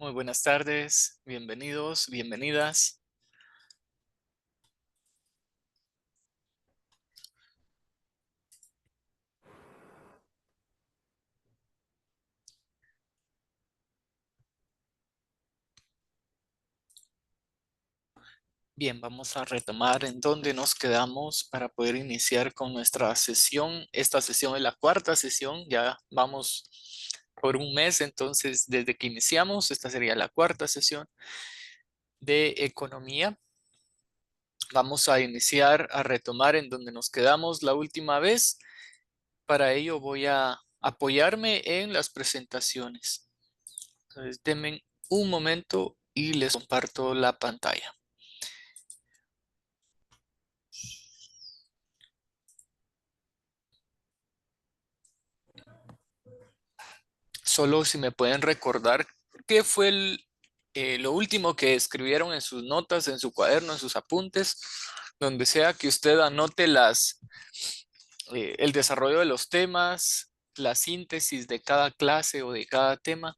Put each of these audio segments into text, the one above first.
Muy buenas tardes, bienvenidos, bienvenidas. Bien, vamos a retomar en donde nos quedamos para poder iniciar con nuestra sesión. Esta sesión es la cuarta sesión, ya vamos por un mes, entonces desde que iniciamos, esta sería la cuarta sesión de economía. Vamos a iniciar a retomar en donde nos quedamos la última vez. Para ello voy a apoyarme en las presentaciones. Entonces, denme un momento y les comparto la pantalla. Solo si me pueden recordar qué fue lo último que escribieron en sus notas, en su cuaderno, en sus apuntes, donde sea que usted anote el desarrollo de los temas, la síntesis de cada clase o de cada tema,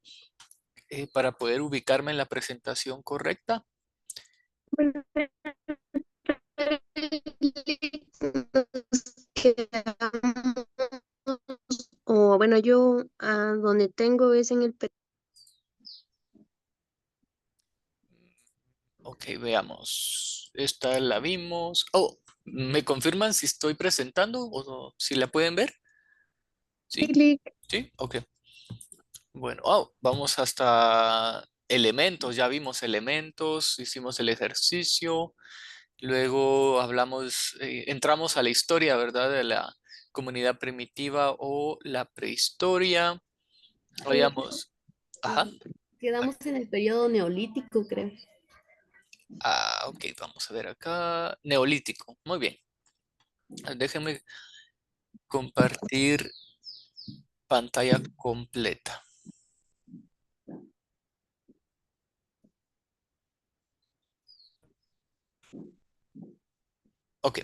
para poder ubicarme en la presentación correcta. O bueno, yo donde tengo es en el Ok, veamos. Esta la vimos. Oh, ¿me confirman si estoy presentando o si la pueden ver? Sí, clic. sí, ok. Bueno, vamos hasta elementos, ya vimos elementos, hicimos el ejercicio, luego hablamos, entramos a la historia, ¿verdad? De la comunidad primitiva o la prehistoria. Habíamos, ajá, Quedamos en el periodo neolítico, creo. ok, vamos a ver acá, neolítico, muy bien. Déjenme compartir pantalla completa. Ok,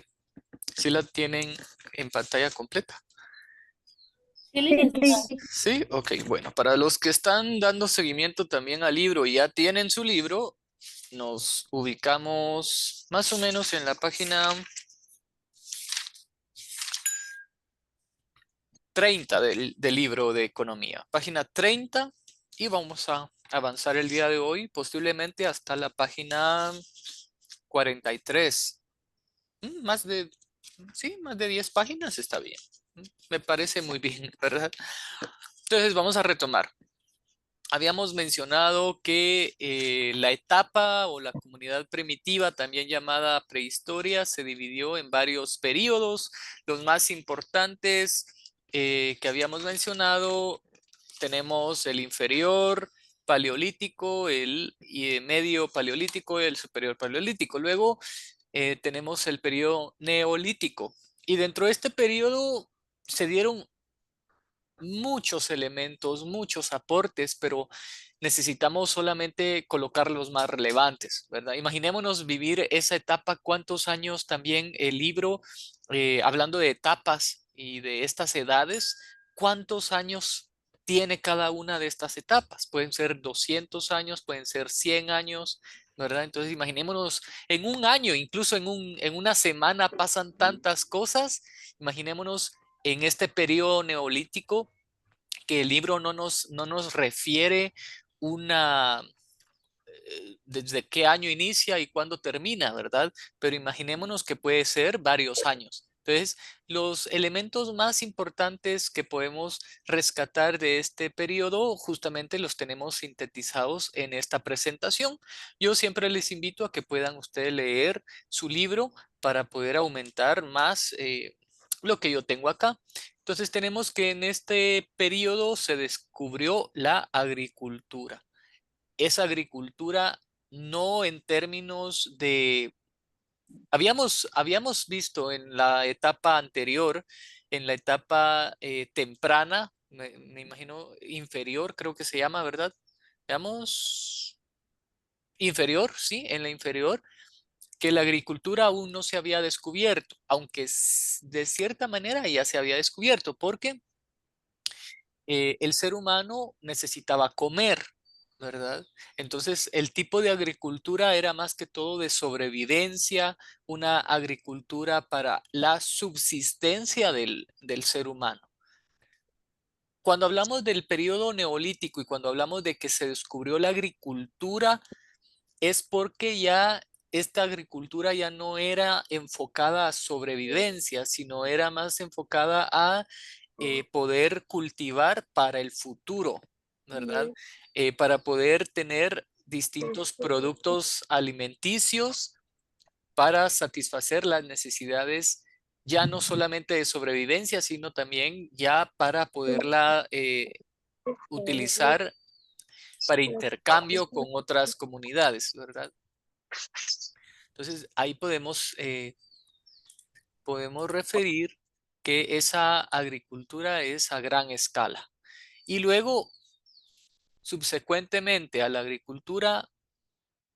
si la tienen en pantalla completa. Sí, licenciada. Sí, ok, bueno, para los que están dando seguimiento también al libro y ya tienen su libro, nos ubicamos más o menos en la página 30 del libro de economía. Página 30 y vamos a avanzar el día de hoy posiblemente hasta la página 43. Más de, sí, más de 10 páginas está bien. Me parece muy bien, ¿verdad? Entonces vamos a retomar. Habíamos mencionado que la etapa o la comunidad primitiva, también llamada prehistoria, se dividió en varios periodos. Los más importantes que habíamos mencionado, tenemos el inferior paleolítico, el medio paleolítico y el superior paleolítico. Luego tenemos el periodo neolítico. Y dentro de este periodo se dieron muchos elementos, muchos aportes, pero necesitamos solamente colocar los más relevantes, ¿verdad? Imaginémonos vivir esa etapa, cuántos años también el libro, hablando de etapas y de estas edades, cuántos años tiene cada una de estas etapas. Pueden ser 200 años, pueden ser 100 años, ¿verdad? Entonces imaginémonos en un año, incluso en una semana pasan tantas cosas. Imaginémonos en este periodo neolítico, que el libro no nos refiere una, desde qué año inicia y cuándo termina, ¿verdad? Pero imaginémonos que puede ser varios años. Entonces, los elementos más importantes que podemos rescatar de este periodo justamente los tenemos sintetizados en esta presentación. Yo siempre les invito a que puedan ustedes leer su libro para poder aumentar más lo que yo tengo acá. Entonces, tenemos que en este periodo se descubrió la agricultura. Esa agricultura no en términos de... Habíamos visto en la etapa anterior, en la etapa temprana, me imagino inferior, creo que se llama, ¿verdad? Veamos, inferior, sí, en la inferior, que la agricultura aún no se había descubierto, aunque de cierta manera ya se había descubierto, porque el ser humano necesitaba comer, ¿verdad? Entonces, el tipo de agricultura era más que todo de sobrevivencia, una agricultura para la subsistencia del ser humano. Cuando hablamos del periodo neolítico y cuando hablamos de que se descubrió la agricultura, es porque ya esta agricultura ya no era enfocada a sobrevivencia, sino era más enfocada a poder cultivar para el futuro, ¿verdad? Para poder tener distintos productos alimenticios para satisfacer las necesidades ya no solamente de sobrevivencia, sino también ya para poderla utilizar para intercambio con otras comunidades, ¿verdad? Entonces ahí podemos referir que esa agricultura es a gran escala. Y luego, subsecuentemente a la agricultura,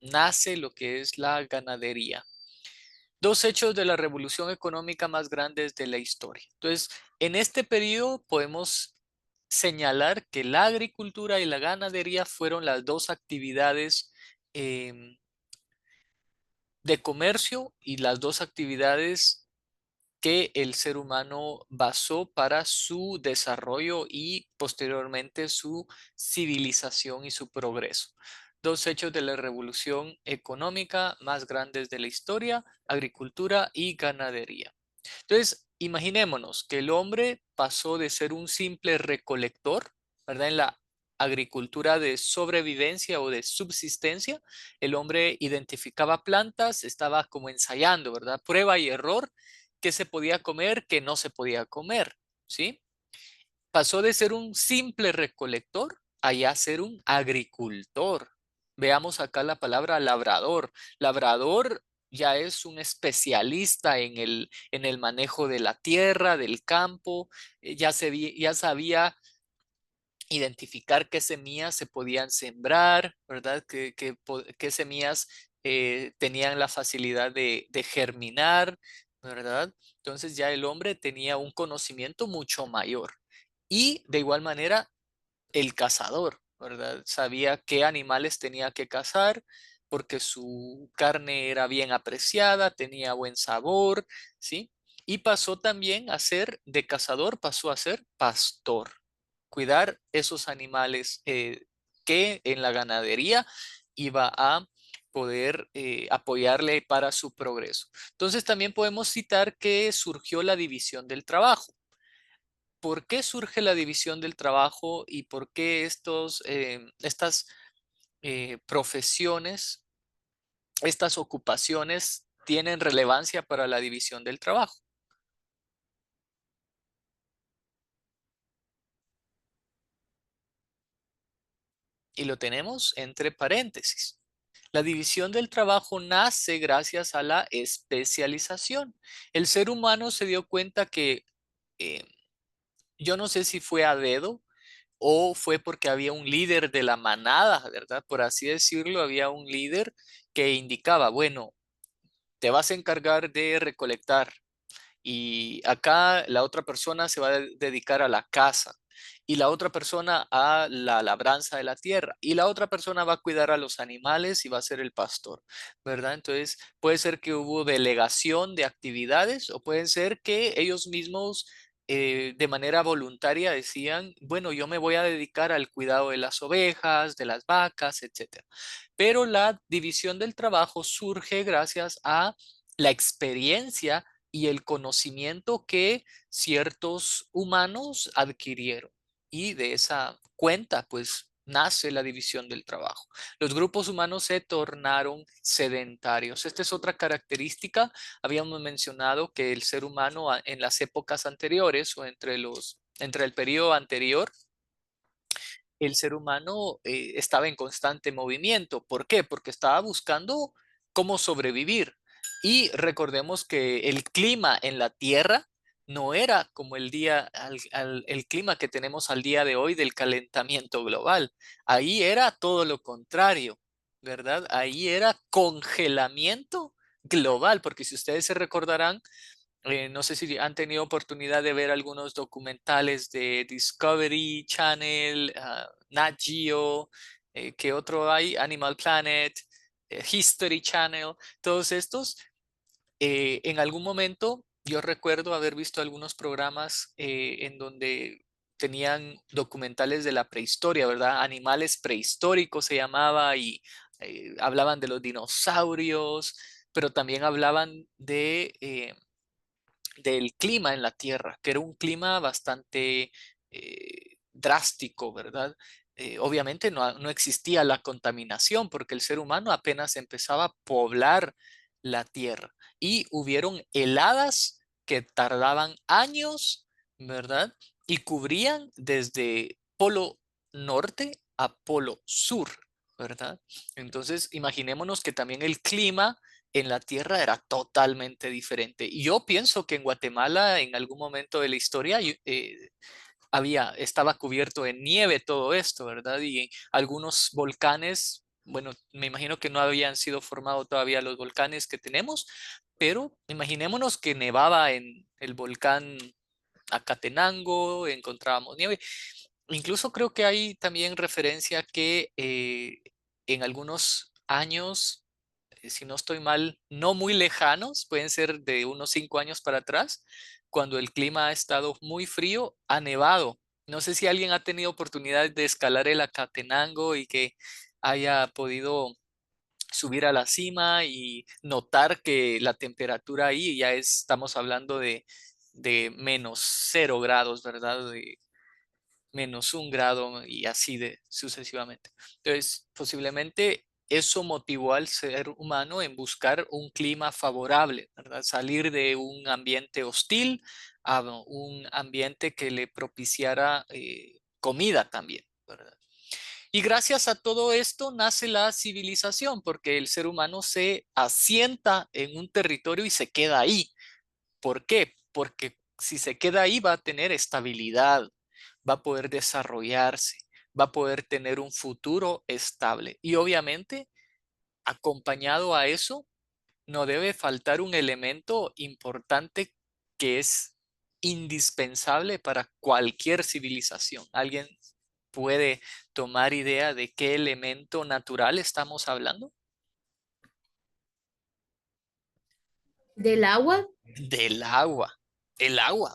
nace lo que es la ganadería. Dos hechos de la revolución económica más grandes de la historia. Entonces, en este periodo podemos señalar que la agricultura y la ganadería fueron las dos actividades de comercio y las dos actividades que el ser humano basó para su desarrollo y posteriormente su civilización y su progreso. Dos hechos de la revolución económica más grandes de la historia, agricultura y ganadería. Entonces, imaginémonos que el hombre pasó de ser un simple recolector, ¿verdad? En la agricultura de sobrevivencia o de subsistencia, el hombre identificaba plantas, estaba como ensayando, ¿verdad? Prueba y error, qué se podía comer, qué no se podía comer, ¿sí? Pasó de ser un simple recolector a ya ser un agricultor. Veamos acá la palabra labrador. Labrador ya es un especialista en el manejo de la tierra, del campo, ya sabía identificar qué semillas se podían sembrar, ¿verdad? Qué semillas tenían la facilidad de germinar, ¿verdad? Entonces ya el hombre tenía un conocimiento mucho mayor. Y de igual manera, el cazador, ¿verdad? Sabía qué animales tenía que cazar porque su carne era bien apreciada, tenía buen sabor, ¿sí? Y pasó también a ser, de cazador, pasó a ser pastor, cuidar esos animales que en la ganadería iba a poder apoyarle para su progreso. Entonces también podemos citar que surgió la división del trabajo. ¿Por qué surge la división del trabajo y por qué estas profesiones, estas ocupaciones tienen relevancia para la división del trabajo? Y lo tenemos entre paréntesis. La división del trabajo nace gracias a la especialización. El ser humano se dio cuenta que eh, yo no sé si fue a dedo o fue porque había un líder de la manada, ¿verdad? Por así decirlo, había un líder que indicaba, bueno, te vas a encargar de recolectar y acá la otra persona se va a dedicar a la casa y la otra persona a la labranza de la tierra y la otra persona va a cuidar a los animales y va a ser el pastor, ¿verdad? Entonces puede ser que hubo delegación de actividades o puede ser que ellos mismos de manera voluntaria decían, bueno, yo me voy a dedicar al cuidado de las ovejas, de las vacas, etcétera. Pero la división del trabajo surge gracias a la experiencia y el conocimiento que ciertos humanos adquirieron. Y de esa cuenta, pues, nace la división del trabajo. Los grupos humanos se tornaron sedentarios. Esta es otra característica. Habíamos mencionado que el ser humano en las épocas anteriores o entre el periodo anterior el ser humano estaba en constante movimiento. ¿Por qué? Porque estaba buscando cómo sobrevivir. Y recordemos que el clima en la Tierra no era como el clima que tenemos al día de hoy del calentamiento global. Ahí era todo lo contrario, ¿verdad? Ahí era congelamiento global, porque si ustedes se recordarán, no sé si han tenido oportunidad de ver algunos documentales de Discovery Channel, Nat Geo, ¿Qué otro hay? Animal Planet, History Channel, todos estos. En algún momento yo recuerdo haber visto algunos programas en donde tenían documentales de la prehistoria, ¿verdad? Animales prehistóricos se llamaba y hablaban de los dinosaurios, pero también hablaban del clima en la Tierra, que era un clima bastante drástico, ¿verdad? Obviamente no existía la contaminación porque el ser humano apenas empezaba a poblar la Tierra y hubieron heladas que tardaban años, ¿verdad? Y cubrían desde Polo Norte a Polo Sur, ¿verdad? Entonces, imaginémonos que también el clima en la tierra era totalmente diferente. Y yo pienso que en Guatemala, en algún momento de la historia, estaba cubierto en nieve todo esto, ¿verdad? Y algunos volcanes, bueno, me imagino que no habían sido formados todavía los volcanes que tenemos, pero imaginémonos que nevaba en el volcán Acatenango, encontrábamos nieve. Incluso creo que hay también referencia que en algunos años, si no estoy mal, no muy lejanos, pueden ser de unos 5 años para atrás, cuando el clima ha estado muy frío, ha nevado. No sé si alguien ha tenido oportunidad de escalar el Acatenango y que haya podido subir a la cima y notar que la temperatura ahí ya estamos hablando de -0 grados, ¿verdad? De -1 grado y así de sucesivamente. Entonces, posiblemente eso motivó al ser humano en buscar un clima favorable, ¿verdad? Salir de un ambiente hostil a un ambiente que le propiciara comida también, ¿verdad? Y gracias a todo esto nace la civilización, porque el ser humano se asienta en un territorio y se queda ahí. ¿Por qué? Porque si se queda ahí va a tener estabilidad, va a poder desarrollarse, va a poder tener un futuro estable. Y obviamente, acompañado a eso, no debe faltar un elemento importante que es indispensable para cualquier civilización. ¿Alguien puede tomar idea de qué elemento natural estamos hablando? ¿Del agua? Del agua. El agua.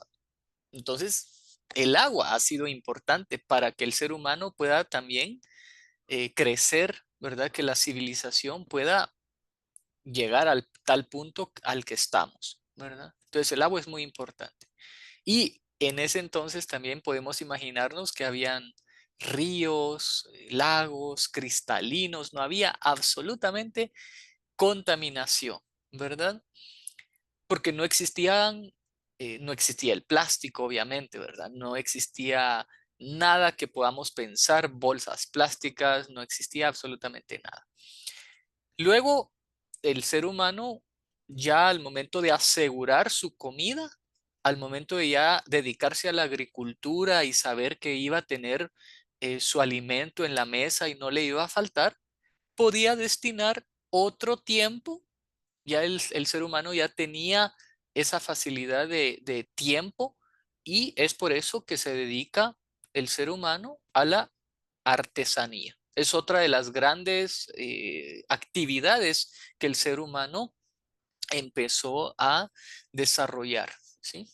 Entonces, el agua ha sido importante para que el ser humano pueda también crecer, ¿verdad? Que la civilización pueda llegar al tal punto al que estamos, ¿verdad? Entonces, el agua es muy importante. Y en ese entonces también podemos imaginarnos que habían ríos, lagos cristalinos, no había absolutamente contaminación, ¿verdad? Porque no existía el plástico, obviamente, ¿verdad? No existía nada que podamos pensar, bolsas plásticas, no existía absolutamente nada. Luego, el ser humano, ya al momento de asegurar su comida, al momento de ya dedicarse a la agricultura y saber que iba a tener su alimento en la mesa y no le iba a faltar, podía destinar otro tiempo. Ya el ser humano ya tenía esa facilidad de tiempo y es por eso que se dedica el ser humano a la artesanía. Es otra de las grandes actividades que el ser humano empezó a desarrollar, ¿sí?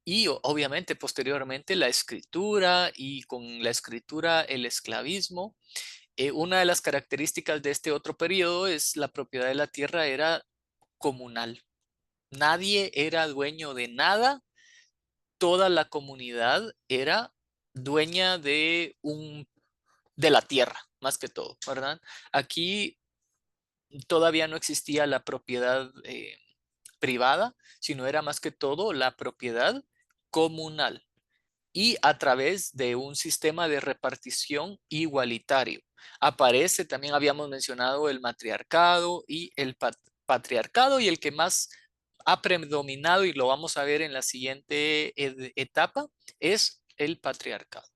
Y obviamente posteriormente la escritura y con la escritura el esclavismo. Una de las características de este otro periodo es la propiedad de la tierra era comunal. Nadie era dueño de nada, toda la comunidad era dueña de la tierra, más que todo, ¿verdad? Aquí todavía no existía la propiedad privada, sino era más que todo la propiedad comunal y a través de un sistema de repartición igualitario. Aparece, también habíamos mencionado el matriarcado y el patriarcado, y el que más ha predominado, y lo vamos a ver en la siguiente etapa, es el patriarcado.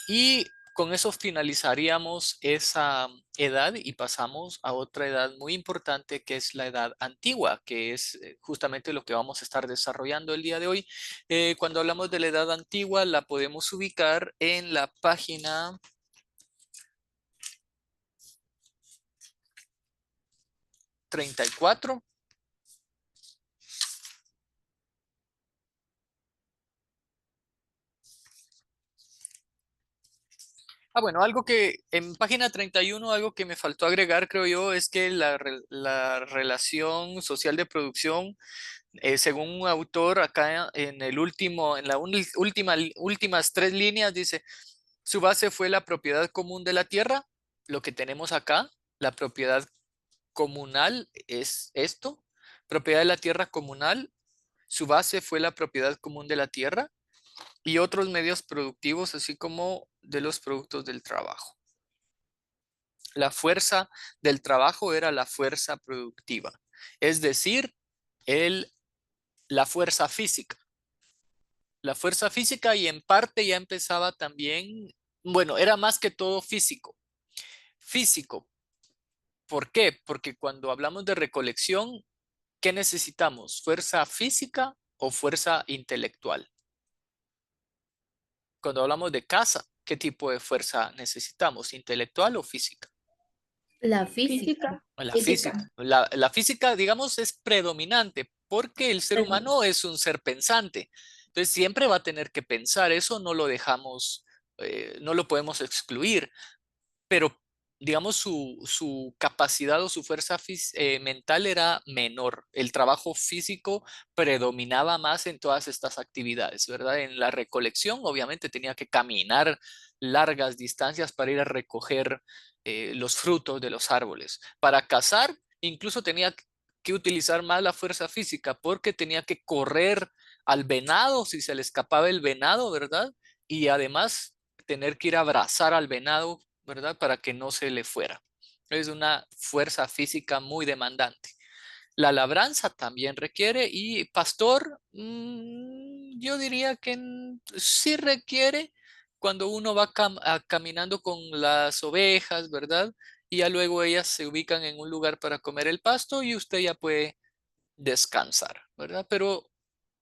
Y Con eso finalizaríamos esa edad y pasamos a otra edad muy importante que es la edad antigua, que es justamente lo que vamos a estar desarrollando el día de hoy. Cuando hablamos de la edad antigua, la podemos ubicar en la página 34. Bueno, algo que en página 31, algo que me faltó agregar, creo yo, es que la relación social de producción, según un autor acá en el último, en la últimas tres líneas, dice, su base fue la propiedad común de la tierra, lo que tenemos acá, la propiedad comunal es esto, propiedad de la tierra comunal, su base fue la propiedad común de la tierra y otros medios productivos, así como de los productos del trabajo. La fuerza del trabajo era la fuerza productiva, es decir, la fuerza física. La fuerza física y en parte ya empezaba también, bueno, era más que todo físico. Físico, ¿por qué? Porque cuando hablamos de recolección, ¿qué necesitamos? ¿Fuerza física o fuerza intelectual? Cuando hablamos de caza, ¿qué tipo de fuerza necesitamos? ¿Intelectual o física? La física. Física. La física. Física. La física, digamos, es predominante porque el ser Perdón. humano es un ser pensante. Entonces siempre va a tener que pensar. Eso no lo dejamos, no lo podemos excluir. Pero digamos su capacidad o su fuerza mental era menor. El trabajo físico predominaba más en todas estas actividades, ¿verdad? En la recolección, obviamente, tenía que caminar largas distancias para ir a recoger los frutos de los árboles. Para cazar, incluso tenía que utilizar más la fuerza física porque tenía que correr al venado si se le escapaba el venado, ¿verdad? Y además tener que ir a abrazar al venado, ¿verdad? Para que no se le fuera. Es una fuerza física muy demandante. La labranza también requiere y pastor, yo diría que sí requiere cuando uno va caminando con las ovejas, ¿verdad? Y ya luego ellas se ubican en un lugar para comer el pasto y usted ya puede descansar, ¿verdad? Pero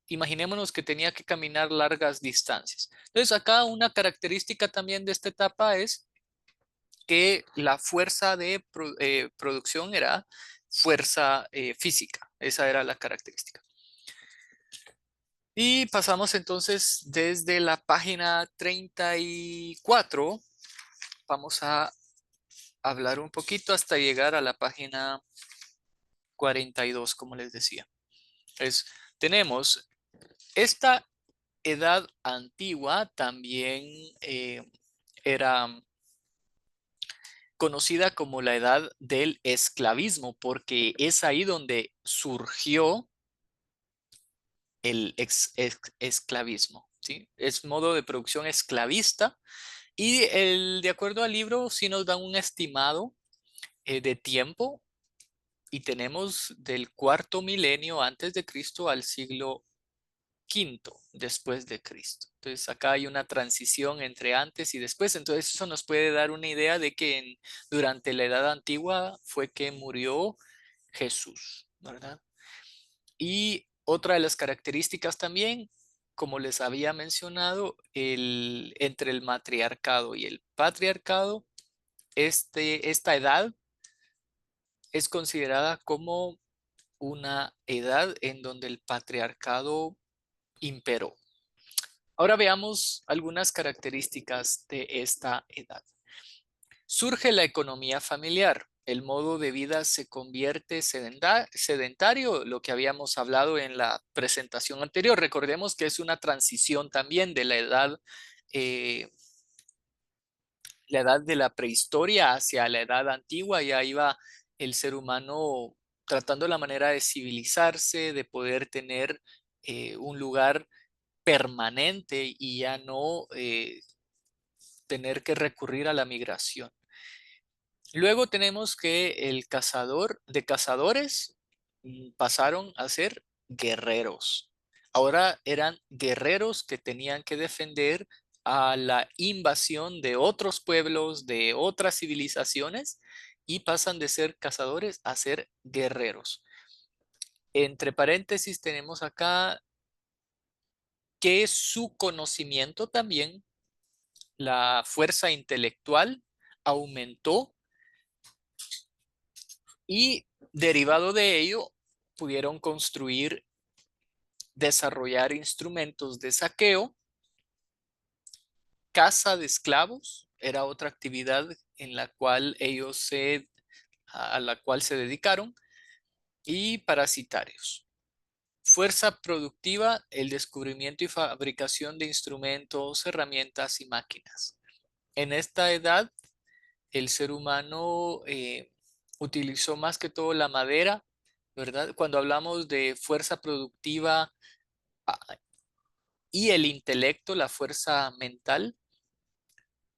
imaginémonos que tenía que caminar largas distancias. Entonces, acá una característica también de esta etapa es que la fuerza de producción era fuerza física. Esa era la característica. Y pasamos entonces desde la página 34. Vamos a hablar un poquito hasta llegar a la página 42, como les decía. Entonces, tenemos esta edad antigua también era conocida como la edad del esclavismo, porque es ahí donde surgió el esclavismo, ¿sí? Es modo de producción esclavista y de acuerdo al libro sí nos dan un estimado de tiempo y tenemos del cuarto milenio antes de Cristo al siglo quinto después de Cristo. Entonces acá hay una transición entre antes y después. Entonces eso nos puede dar una idea de que durante la Edad Antigua fue que murió Jesús, ¿verdad? Y otra de las características también, como les había mencionado, entre el matriarcado y el patriarcado, esta edad es considerada como una edad en donde el patriarcado imperó. Ahora veamos algunas características de esta edad. Surge la economía familiar. El modo de vida se convierte sedentario, lo que habíamos hablado en la presentación anterior. Recordemos que es una transición también de la edad de la prehistoria hacia la edad antigua. Ya iba el ser humano tratando la manera de civilizarse, de poder tener un lugar permanente y ya no tener que recurrir a la migración. Luego tenemos que el cazador de cazadores pasaron a ser guerreros. Ahora eran guerreros que tenían que defender a la invasión de otros pueblos, de otras civilizaciones, y pasan de ser cazadores a ser guerreros. Entre paréntesis tenemos acá que su conocimiento también, la fuerza intelectual, aumentó y derivado de ello pudieron construir, desarrollar instrumentos de saqueo. Caza de esclavos era otra actividad en la cual a la cual se dedicaron, y parasitarios. Fuerza productiva, el descubrimiento y fabricación de instrumentos, herramientas y máquinas. En esta edad, el ser humano utilizó más que todo la madera, ¿verdad? Cuando hablamos de fuerza productiva ah, y el intelecto, la fuerza mental,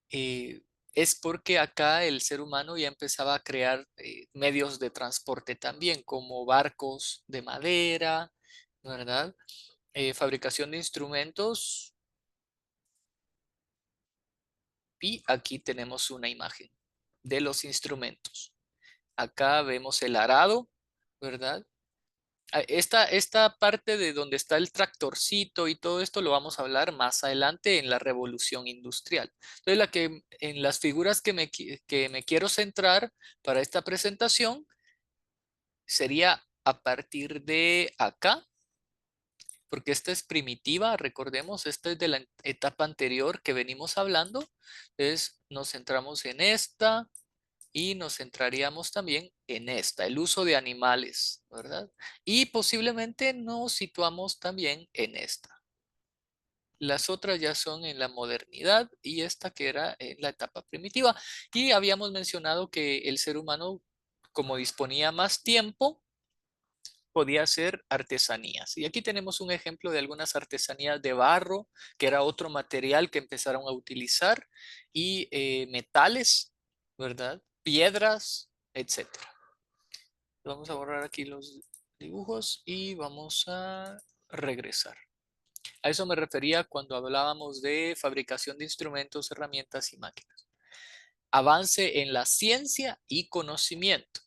eh, es porque acá el ser humano ya empezaba a crear medios de transporte también, como barcos de madera, ¿verdad? Fabricación de instrumentos, y aquí tenemos una imagen de los instrumentos. Acá vemos el arado, ¿verdad? Esta parte de donde está el tractorcito y todo esto lo vamos a hablar más adelante en la revolución industrial. Entonces, en las figuras que me quiero centrar para esta presentación sería a partir de acá, porque esta es primitiva, recordemos, esta es de la etapa anterior que venimos hablando. Entonces, nos centramos en esta. Y nos centraríamos también en esta, el uso de animales, ¿verdad? Y posiblemente nos situamos también en esta. Las otras ya son en la modernidad y esta que era en la etapa primitiva. Y habíamos mencionado que el ser humano, como disponía más tiempo, podía hacer artesanías. Y aquí tenemos un ejemplo de algunas artesanías de barro, que era otro material que empezaron a utilizar, y metales, ¿verdad? Piedras, etcétera. Vamos a borrar aquí los dibujos y vamos a regresar. A eso me refería cuando hablábamos de fabricación de instrumentos, herramientas y máquinas. Avance en la ciencia y conocimiento,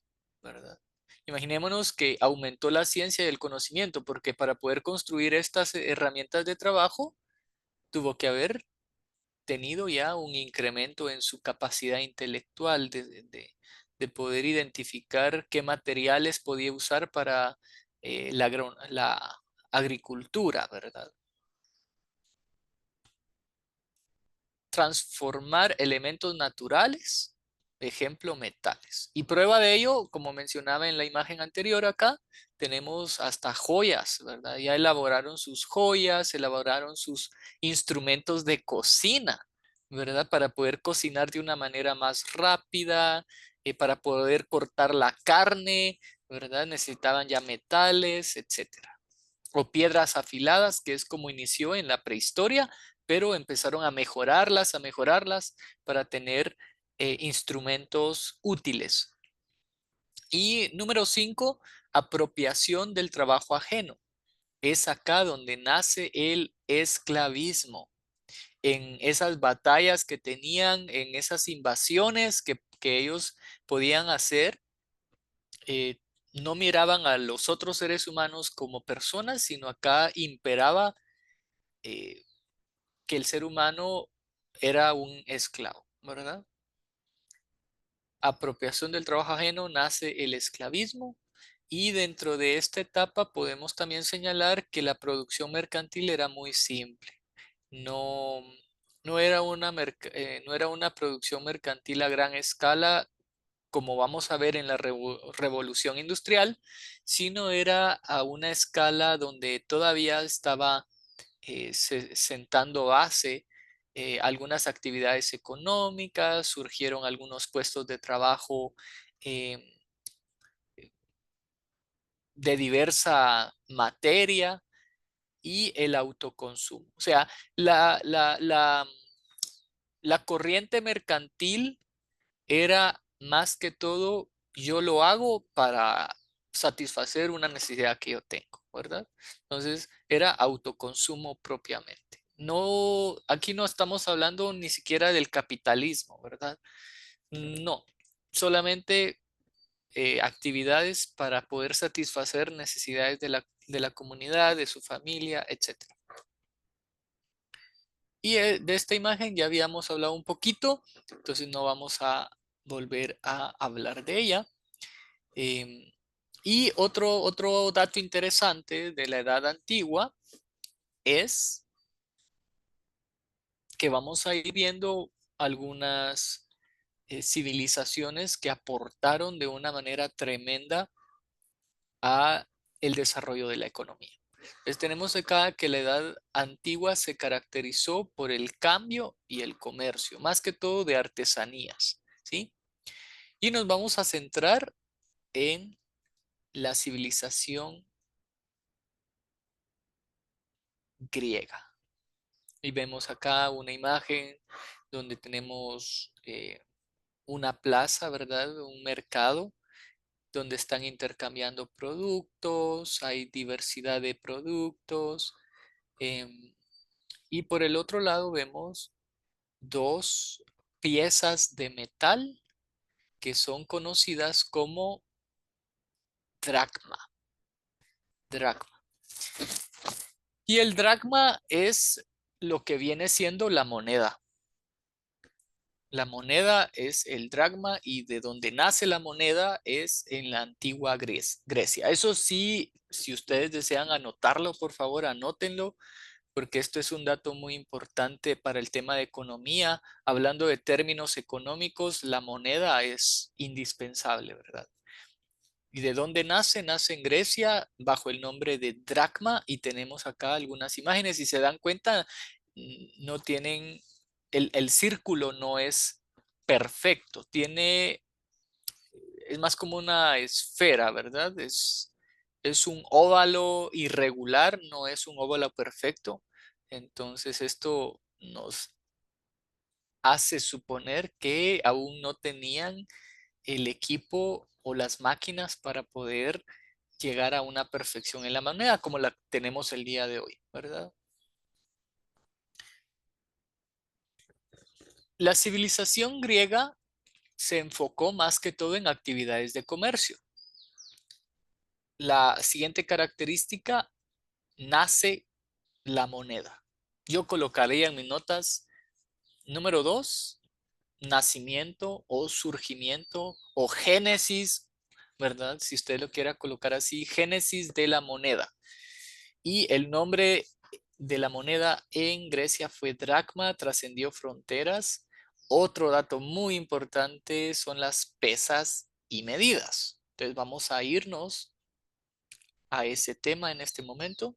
¿verdad? Imaginémonos que aumentó la ciencia y el conocimiento, porque para poder construir estas herramientas de trabajo, tuvo que haber tenido ya un incremento en su capacidad intelectual de poder identificar qué materiales podía usar para la agricultura, ¿verdad? Transformar elementos naturales, ejemplo, metales. Y prueba de ello, como mencionaba en la imagen anterior acá, tenemos hasta joyas, ¿verdad? Ya elaboraron sus joyas, elaboraron sus instrumentos de cocina, ¿verdad? Para poder cocinar de una manera más rápida, para poder cortar la carne, ¿verdad? Necesitaban ya metales, etcétera. O piedras afiladas, que es como inició en la prehistoria, pero empezaron a mejorarlas para tener instrumentos útiles. Y número 5, apropiación del trabajo ajeno. Es acá donde nace el esclavismo. En esas batallas que tenían, en esas invasiones que ellos podían hacer, no miraban a los otros seres humanos como personas, sino acá imperaba eh, que el ser humano era un esclavo, ¿verdad? Apropiación del trabajo ajeno, nace el esclavismo, y dentro de esta etapa podemos también señalar que la producción mercantil era muy simple. No, no era una producción mercantil a gran escala como vamos a ver en la revolución industrial, sino era a una escala donde todavía estaba sentando base algunas actividades económicas, surgieron algunos puestos de trabajo eh, de diversa materia y el autoconsumo. O sea, la corriente mercantil era más que todo, yo lo hago para satisfacer una necesidad que yo tengo, ¿verdad? Entonces, era autoconsumo propiamente. No, aquí no estamos hablando ni siquiera del capitalismo, ¿verdad? No, solamente actividades para poder satisfacer necesidades de la comunidad, de su familia, etcétera. Y de esta imagen ya habíamos hablado un poquito, entonces no vamos a volver a hablar de ella. Em, y otro dato interesante de la edad antigua es que vamos a ir viendo algunas civilizaciones que aportaron de una manera tremenda a el desarrollo de la economía. Entonces tenemos acá que la edad antigua se caracterizó por el cambio y el comercio, más que todo de artesanías, ¿sí? Y nos vamos a centrar en la civilización griega. Y vemos acá una imagen donde tenemos una plaza, ¿verdad? Un mercado donde están intercambiando productos, hay diversidad de productos. em, y por el otro lado vemos dos piezas de metal que son conocidas como dracma. Dracma. Y el dracma es lo que viene siendo la moneda. La moneda es el dracma y de donde nace la moneda es en la antigua Grecia. Eso sí, si ustedes desean anotarlo, por favor, anótenlo, porque esto es un dato muy importante para el tema de economía. Hablando de términos económicos, la moneda es indispensable, ¿verdad? ¿Y de dónde nace? Nace en Grecia bajo el nombre de dracma y tenemos acá algunas imágenes. Si se dan cuenta, no tienen, el círculo no es perfecto, es más como una esfera, ¿verdad? Es un óvalo irregular, no es un óvalo perfecto. Entonces esto nos hace suponer que aún no tenían el equipo o las máquinas para poder llegar a una perfección en la moneda como la tenemos el día de hoy, ¿verdad? La civilización griega se enfocó más que todo en actividades de comercio. La siguiente característica, nace la moneda. Yo colocaría en mis notas número 2, nacimiento o surgimiento o génesis, ¿verdad? Si usted lo quiera colocar así, génesis de la moneda. Y el nombre de la moneda en Grecia fue dracma, trascendió fronteras. Otro dato muy importante son las pesas y medidas. Entonces vamos a irnos a ese tema en este momento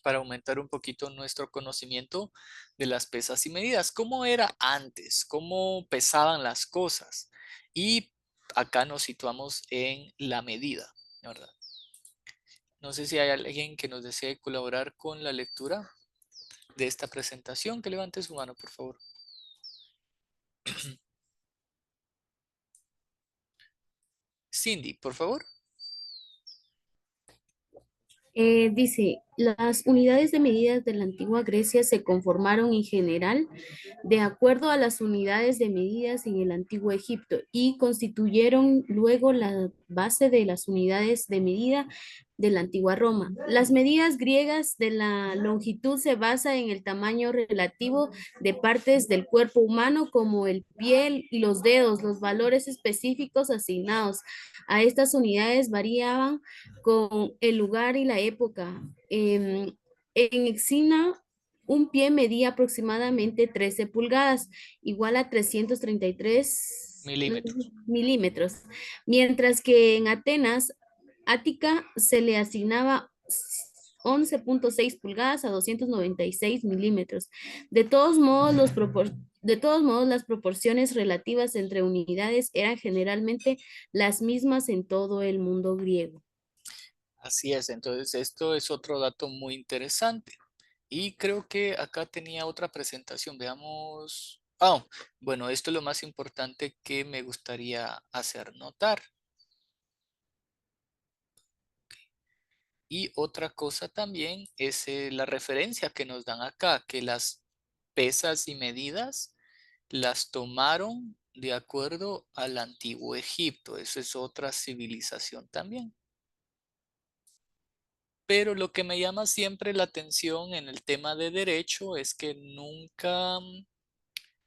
para aumentar un poquito nuestro conocimiento de las pesas y medidas. ¿Cómo era antes? ¿Cómo pesaban las cosas? Y acá nos situamos en la medida, ¿verdad? No sé si hay alguien que nos desee colaborar con la lectura de esta presentación. Que levante su mano, por favor. Cindy, por favor. Dice, las unidades de medidas de la antigua Grecia se conformaron en general de acuerdo a las unidades de medidas en el antiguo Egipto y constituyeron luego la base de las unidades de medida de la antigua Roma. Las medidas griegas de la longitud se basan en el tamaño relativo de partes del cuerpo humano como el piel y los dedos. Los valores específicos asignados a estas unidades variaban con el lugar y la época. En Exina, un pie medía aproximadamente 13 pulgadas, igual a 333 Milímetros. milímetros, mientras que en Atenas, Ática, se le asignaba 11,6 pulgadas a 296 milímetros. De todos modos, de todos modos, las proporciones relativas entre unidades eran generalmente las mismas en todo el mundo griego. Así es. Entonces, esto es otro dato muy interesante. Y creo que acá tenía otra presentación. Veamos. Ah, bueno, esto es lo más importante que me gustaría hacer notar. Y otra cosa también es la referencia que nos dan acá, que las pesas y medidas las tomaron de acuerdo al antiguo Egipto. Eso es otra civilización también. Pero lo que me llama siempre la atención en el tema de derecho es que nunca,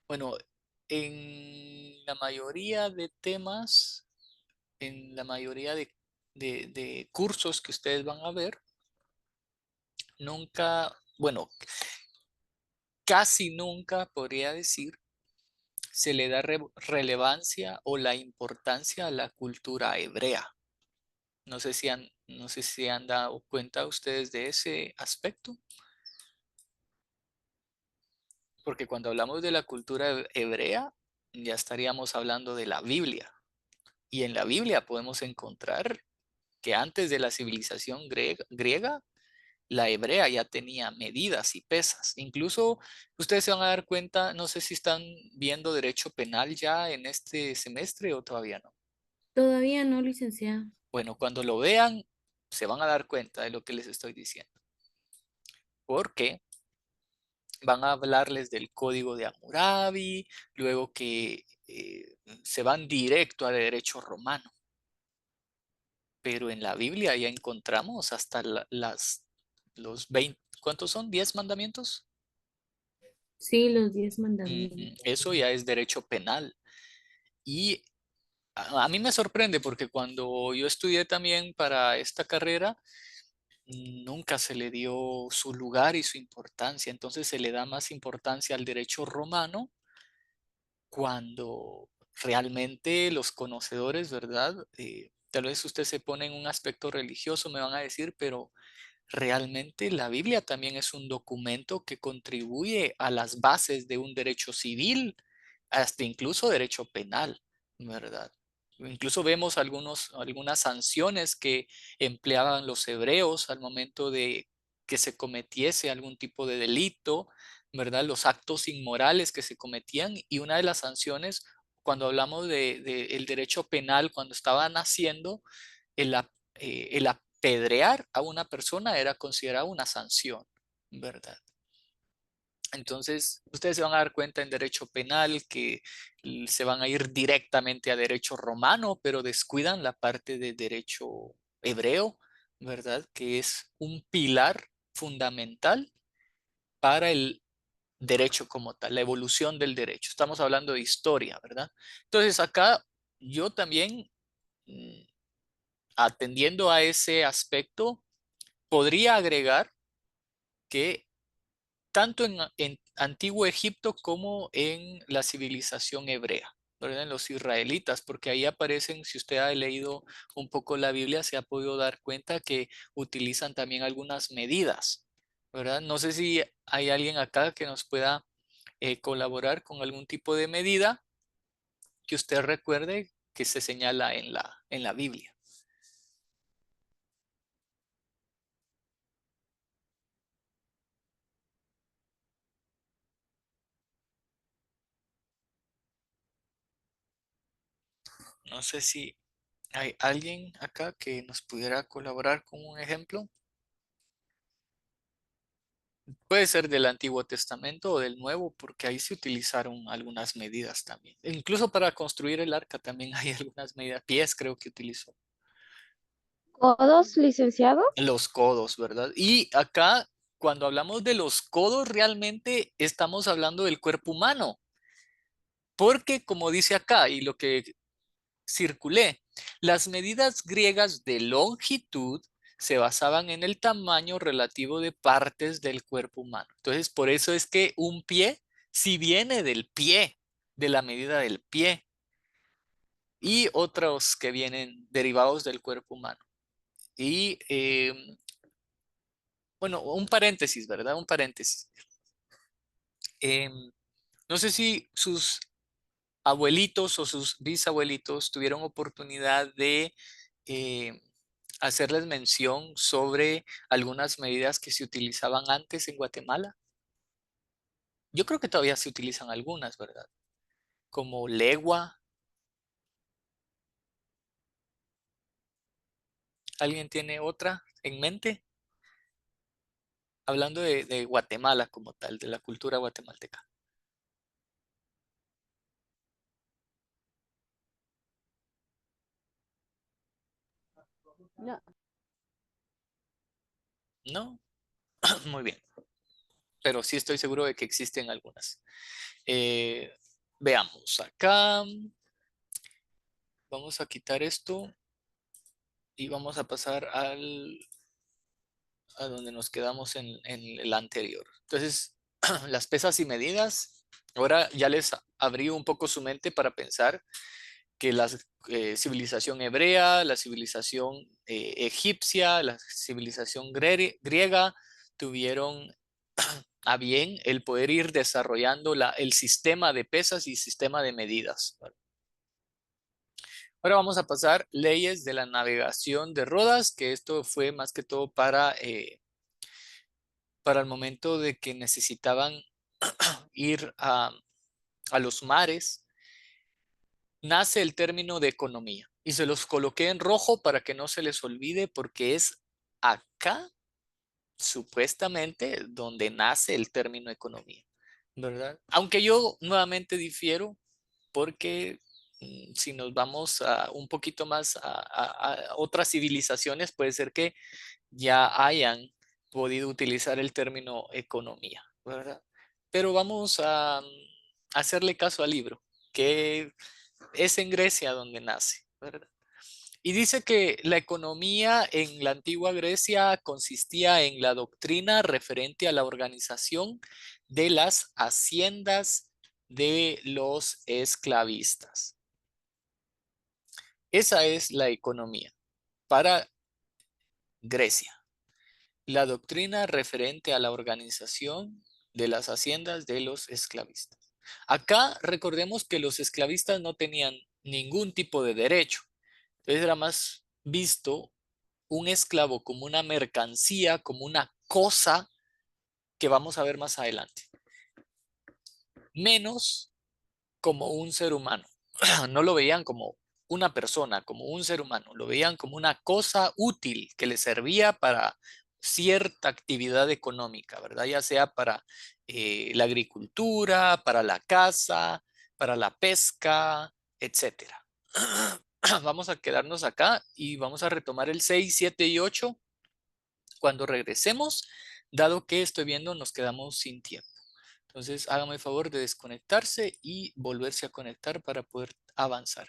bueno, en la mayoría de temas, en la mayoría de cursos que ustedes van a ver, nunca, bueno, casi nunca podría decir, se le da relevancia o la importancia a la cultura hebrea. No sé si han dado cuenta ustedes de ese aspecto, porque cuando hablamos de la cultura hebrea, ya estaríamos hablando de la Biblia. Y en la Biblia podemos encontrar que antes de la civilización griega, la hebrea ya tenía medidas y pesas. Incluso ustedes se van a dar cuenta, no sé si están viendo derecho penal ya en este semestre o todavía no. Todavía no, licenciada. Bueno, cuando lo vean, se van a dar cuenta de lo que les estoy diciendo. Porque van a hablarles del código de Hammurabi, luego que se van directo a derecho romano. Pero en la Biblia ya encontramos hasta los 20, ¿cuántos son? ¿10 mandamientos? Sí, los 10 mandamientos. Eso ya es derecho penal. Y a mí me sorprende porque cuando yo estudié también para esta carrera, nunca se le dio su lugar y su importancia. Entonces se le da más importancia al derecho romano cuando realmente los conocedores, ¿verdad? Tal vez usted se pone en un aspecto religioso, me van a decir, pero realmente la Biblia también es un documento que contribuye a las bases de un derecho civil, hasta incluso derecho penal, ¿verdad? Incluso vemos algunas sanciones que empleaban los hebreos al momento de que se cometiese algún tipo de delito, ¿verdad? Los actos inmorales que se cometían y una de las sanciones, cuando hablamos de el derecho penal, cuando estaba naciendo, el apedrear a una persona era considerado una sanción, ¿verdad? Entonces, ustedes se van a dar cuenta en derecho penal que se van a ir directamente a derecho romano, pero descuidan la parte de derecho hebreo, ¿verdad? Que es un pilar fundamental para el derecho como tal, la evolución del derecho. Estamos hablando de historia, ¿verdad? Entonces, acá yo también, mm, atendiendo a ese aspecto, podría agregar que tanto en Antiguo Egipto como en la civilización hebrea, ¿verdad? En los israelitas, porque ahí aparecen, si usted ha leído un poco la Biblia, se ha podido dar cuenta que utilizan también algunas medidas, ¿verdad? No sé si hay alguien acá que nos pueda colaborar con algún tipo de medida que usted recuerde que se señala en la Biblia. No sé si hay alguien acá que nos pudiera colaborar con un ejemplo. Puede ser del Antiguo Testamento o del Nuevo, porque ahí se utilizaron algunas medidas también. Incluso para construir el arca también hay algunas medidas. Pies creo que utilizó. ¿Codos, licenciado? Los codos, ¿verdad? Y acá, cuando hablamos de los codos, realmente estamos hablando del cuerpo humano. Porque, como dice acá, y lo que circulé, las medidas griegas de longitud se basaban en el tamaño relativo de partes del cuerpo humano. Entonces, por eso es que un pie si viene del pie, de la medida del pie, y otros que vienen derivados del cuerpo humano. Y bueno, un paréntesis, ¿verdad? Un paréntesis. Em, no sé si sus abuelitos o sus bisabuelitos tuvieron oportunidad de eh, hacerles mención sobre algunas medidas que se utilizaban antes en Guatemala. Yo creo que todavía se utilizan algunas, ¿verdad? Como legua. ¿Alguien tiene otra? en mente? Hablando de Guatemala como tal, de la cultura guatemalteca. No. ¿No? Muy bien. Pero sí estoy seguro de que existen algunas. Eh, Veamos acá. Vamos a quitar esto y vamos a pasar a donde nos quedamos en el anterior. Entonces, las pesas y medidas. Ahora ya les abrí un poco su mente para pensar que la civilización hebrea, la civilización egipcia, la civilización griega tuvieron a bien el poder ir desarrollando el sistema de pesas y sistema de medidas. Ahora vamos a pasar leyes de la navegación de Rodas, que esto fue más que todo para el momento de que necesitaban ir a los mares. Nace el término de economía y se los coloqué en rojo para que no se les olvide porque es acá supuestamente donde nace el término economía, ¿verdad? Aunque yo nuevamente difiero porque si nos vamos un poquito más a otras civilizaciones, puede ser que ya hayan podido utilizar el término economía, ¿verdad? Pero vamos a hacerle caso al libro, que es en Grecia donde nace, ¿verdad? Y dice que la economía en la antigua Grecia consistía en la doctrina referente a la organización de las haciendas de los esclavistas. Esa es la economía para Grecia. La doctrina referente a la organización de las haciendas de los esclavistas. Acá recordemos que los esclavistas no tenían ningún tipo de derecho. Entonces era más visto un esclavo como una mercancía, como una cosa que vamos a ver más adelante, menos como un ser humano. No lo veían como una persona, como un ser humano, lo veían como una cosa útil que le servía para cierta actividad económica, ¿verdad? Ya sea para la agricultura, para la caza, para la pesca, etcétera. Vamos a quedarnos acá y vamos a retomar el 6, 7 y 8 cuando regresemos, dado que estoy viendo nos quedamos sin tiempo. Entonces, hágame el favor de desconectarse y volverse a conectar para poder avanzar.